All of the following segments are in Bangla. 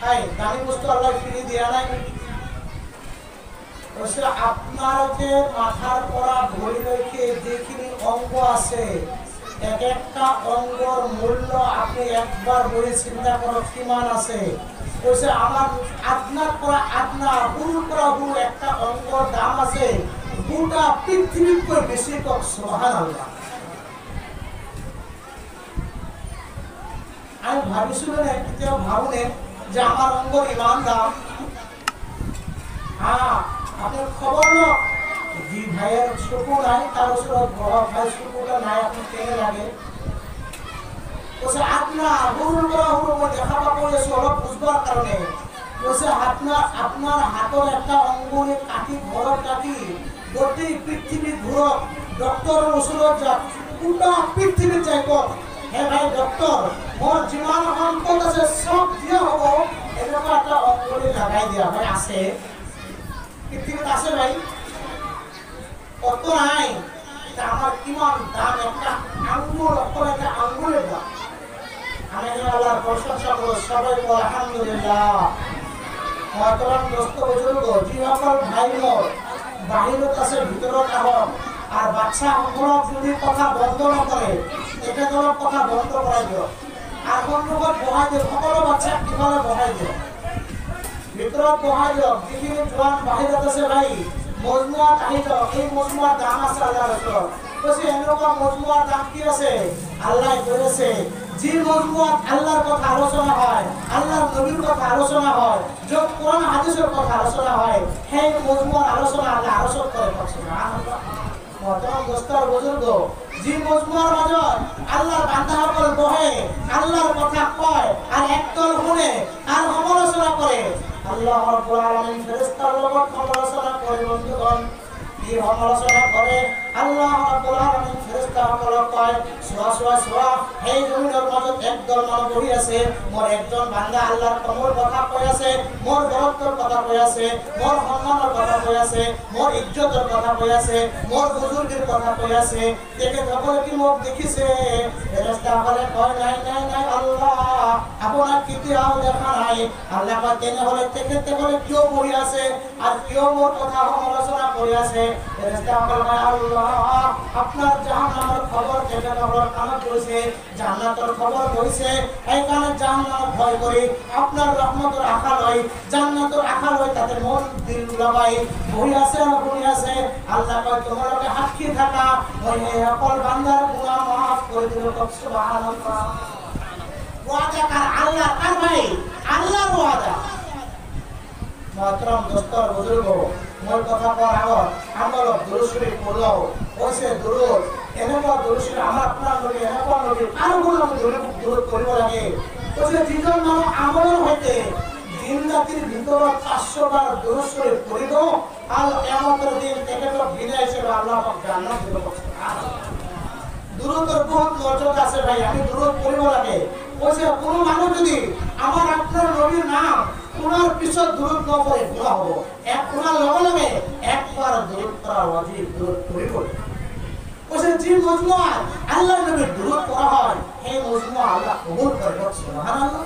হাই দামি বস্তু আল্লাহ ফিরিয়ে দেয়া নাই। আপনার যে মাথার পরা ঘড়ি রেখে যেখানে অঙ্গ আছে এক একটা অঙ্গর মূল্য আপনি একবার বলে চিন্তা করো কিমান আছে। আমার আপনার পরা আপনা হুল করা হুল একটা অঙ্গর দাম আছে গোটা পৃথিবীর করে বেশি কম। সুবহানাল্লাহ। আমি ভাবিছিলেন কেউ ভাবুন যে আমার অঙ্গর ইমান দাম। হ্যাঁ আপনার খবর না দুই ভাইয়ের শুকু নাই তার বড় ভাই শুকুটা নাই আপনি কেনে লাগে আপনার হুল করা হুল দেখাবা করেছে অলপ বুঝবার কারণে আপনার হাতের একটা অঙ্গনে কাটি বড় কাটি গোটেই পৃথিবী ঘুরক ডক্টর ওষুধ যাক পুরা পৃথিবী চাইব হে ভাই ডক্টর মোর যিমান সম্পদ আছে সব দিয়া হব এনেকুৱা একটা অঙ্গনে লাগাই দিয়া ভাই আছে পৃথিবীতে আছে ভাই কত নাই আমার কিমান দাম একটা আঙ্গুল অক্ষর একটা আঙ্গুলের দাম। আমি আল্লাহর প্রশংসা করব সবাই বল আলহামদুলিল্লাহ। মহতরম দোস্ত বুজুর্গ জি সকল ভাই মোর বাহিরত আছে ভিতরত আহক আর বাচ্চা সকলক যদি কথা বন্ধ নকৰে তেখেতলোক কথা বন্ধ কৰাই দিয়ক আর বন্ধুকত বহাই দিয়ক সকলো বাচ্চা কিফালে বহাই দিয়ক ভিতৰত বহাই দিয়ক যিখিনি জোৱান বাহিৰত আছে ভাই মজমুয়াত আহি যাওক। এই মজমুয়ার দাম আছে আল্লাহ রাসূল কৈছে এনেকুৱা মজমুয়ার দাম কি আছে আল্লাহ কইছে যে মজমুয়াত আল্লাহর কথা আলোচনা হয় আল্লাহর নবীর কথা আলোচনা হয় যত কোরআন হাদিসের কথা আলোচনা হয় সেই মজমুয়ার আলোচনা আল্লাহ আলোচনা করে। সুবহানাল্লাহ। মহতরম দোস্তর বুজুর্গ যে মজমুয়ার মাজত আল্লাহর বান্দাসকল বহে আল্লাহর কথা কয় আর একদল শুনে আর সমালোচনা করে আল্লাহ রাব্বুল আলামিন ফেরেশতার লগত সমালোচনা করে। বন্ধুগণ কি সমালোচনা করে আল্লাহ রাব্বুল আলামিন ফেরেশতাসকলক কয় সুরা এই জমিনের মাজত একদল মানুষ বহি আছে মোর একজন বান্দা আল্লাহর কমর কথা কই আছে মোর বরত্বর কথা কই আছে মোর সম্মানের কথা কই আছে মোর ইজ্জতের কথা কই আছে মোর বুজুর্গের কথা কই আছে দেখে সকলে কি মুখ দেখিছে ফেরেশতাসকলে কয় নাই নাই নাই আল্লাহ আপনার কিতিয়াও দেখা নাই। আল্লাহ কয় তেনে হলে তেখেতে বলে কেউ বহি আছে আর কেউ মোর কথা সমালোচনা করে আছে। ফেরেশতাসকল কয় আল্লাহ আপনার জাহান্নামের খবর থেকে খবর কানে কইছে জান্নাতের খবর কইছে এই কানে জাহান্নাম ভয় করি আপনার রহমতের আশা লই জান্নাতের আশা লই তাতে মন দিল লাগাই বহি আছে আর বহি আছে। আল্লাহ কয় তোমাকে সাক্ষী থাকা ওই সকল বান্দার গুনাহ মাফ করে দিল। সুবহানাল্লাহ। ওয়াদা কার আল্লাহ কার ভাই আল্লাহর ওয়াদা। মহতরম দোস্তর বুজুর্গ মোর কথা পর আগত আমল দুরূদ শরীফ পড়লাও ওইসে দুরূদ এনেকুৱা দুরূদ শরীফ আমার আপনার নবী এনেকুৱা নবী আর কোন দুরূদ করিব লাগে। ওইসে যিজন মানুষ আমল হইতে দিন রাতির ভিতৰত 500 বার দুরূদ শরীফ পড়িব আর কিয়ামতের দিন তেখেতক বিদায় হিসেবে আল্লাহ পাক জান্নাত দিব। সুবহানাল্লাহ। দুরূদের বহুত মর্যাদা আছে ভাই আমি দুরূদ পড়িব লাগে। ওইসে কোন মানুষ যদি আমার আপনার নবীর নাম ওনার পিছত দুরূদ না পড়ে গুনাহ হবে এক ওনার লগে লগে একবার দুরূদ পড়া ওয়াজিব দুরূদ পড়িব। ওইসে যে মজমুয়া আল্লাহর নবীর দুরূদ পড়া হয় এই মজমুয়া আল্লাহ কবুল করে। সুবহানাল্লাহ।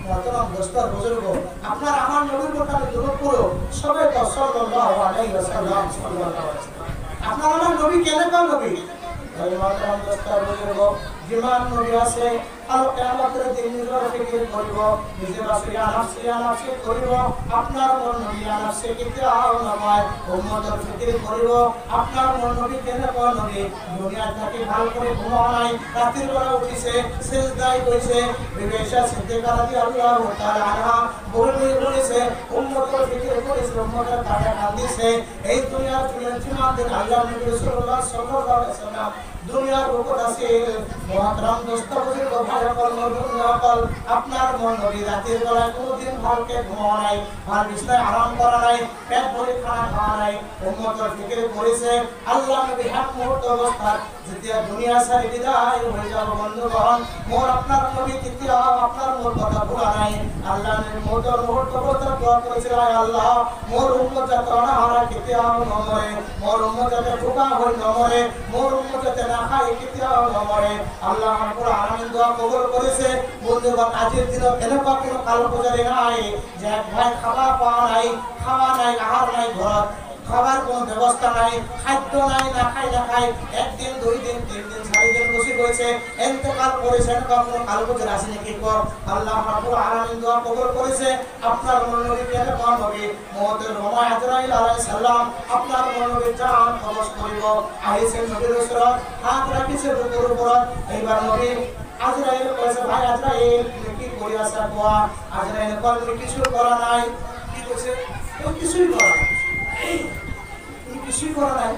মহতরম দোস্তর বুজুর্গ আপনার আমার নবীর কথা দুরূদ পড়ো সবাই তো সাল্লাল্লাহু আলাইহি ওয়াসাল্লাম আপনার আমার নবী কেমন নবী এই মহতরম দোস্তর বুজুর্গ যিমান নবী আছে আর কিয়ামতের দিন নিজের ফিকির করিব নিজের নাফসি করিব আপনার মন নবী নাফসি কিতাও নয় উম্মতের ফিকির করিব আপনার মন নবী কেমন নবী দুনিয়া থেকে ভালো করে ঘুমাও নাই রাতের বেলা উঠিছে সিজদায় কইছে বিবেশা সিদ্দিকা রাদিয়াল্লাহু তাআলা আনহা বলেছে উম্মতের ফিকির করেছে উম্মতের কাছে কাঁদিছে এই দুনিয়ার চিন্তাতে আল্লাহ নবী রাসূলুল্লাহ সাল্লাল্লাহু আলাইহি ওয়াসাল্লাম দুনিয়ার উপর আছে। মহতরম দোস্ত বুজুর্গ ভাই সকল আপনার মন নবী রাতের বেলায় কোনদিন ভালকে ঘুমাও নাই আর বিছানায় আরাম করা নাই পেট ভরে খানা খাওয়া নাই উম্মতের ফিকির করেছে আল্লাহ নবী এক মুহূর্ত অবস্থায় যেতিয়া দুনিয়া ছাড়ি বিদায় হয়ে যাব। বন্ধুগণ মোর আপনার নবী কিতিয়া আপনার মোর কথা ভুলা নাই আল্লাহ নবী মোর মুহূর্ত অবস্থায় দোয়া করেছিল আল্লাহ মোর উম্মত যাতে অনাহারা কিতিয়া ন মরে মোর উম্মত যাতে ভুকা হই ন মরে মোর উম্মত যাতে না খায় কেতিয়াও নমরে। আল্লাহ রাব্বুল আলামিন দোয়া কবুল করেছে। বন্ধুগণ, আজকের দিনে এরকম কোনো কালো পূজারি নাই যে এক ভাই খাওয়া পাওয়া নাই, খাওয়া নাই, আহার নাই, ঘর খাবার কোনো ব্যবস্থা নাই, খাদ্য নাই, না খাই একদিন 2 দিন 3 দিন 4 দিন বসে রয়েছে, ইন্তেকাল করেছে। এরকম কোনো কালো পূজারি আসেনি কি কর? আল্লাহ রাব্বুল আলামিন দোয়া কবুল করেছে। আপনার নবী কেন নবী মুহাম্মদের রমায় আজরাইল আলাইহিস সালাম আপনার নবীর জান কবজ করিব। আইছেন নবীর রাসূল হাত রাখিছে বুকের উপর। এইবার নবী আজরাইল কইছে, ভাই আজরাইল তুমি কি করি আসা কোয়া? আজরাইল কল কিছু করা নাই। কি কইছে? কিছুই করা নাই, কিছুই করা নাই।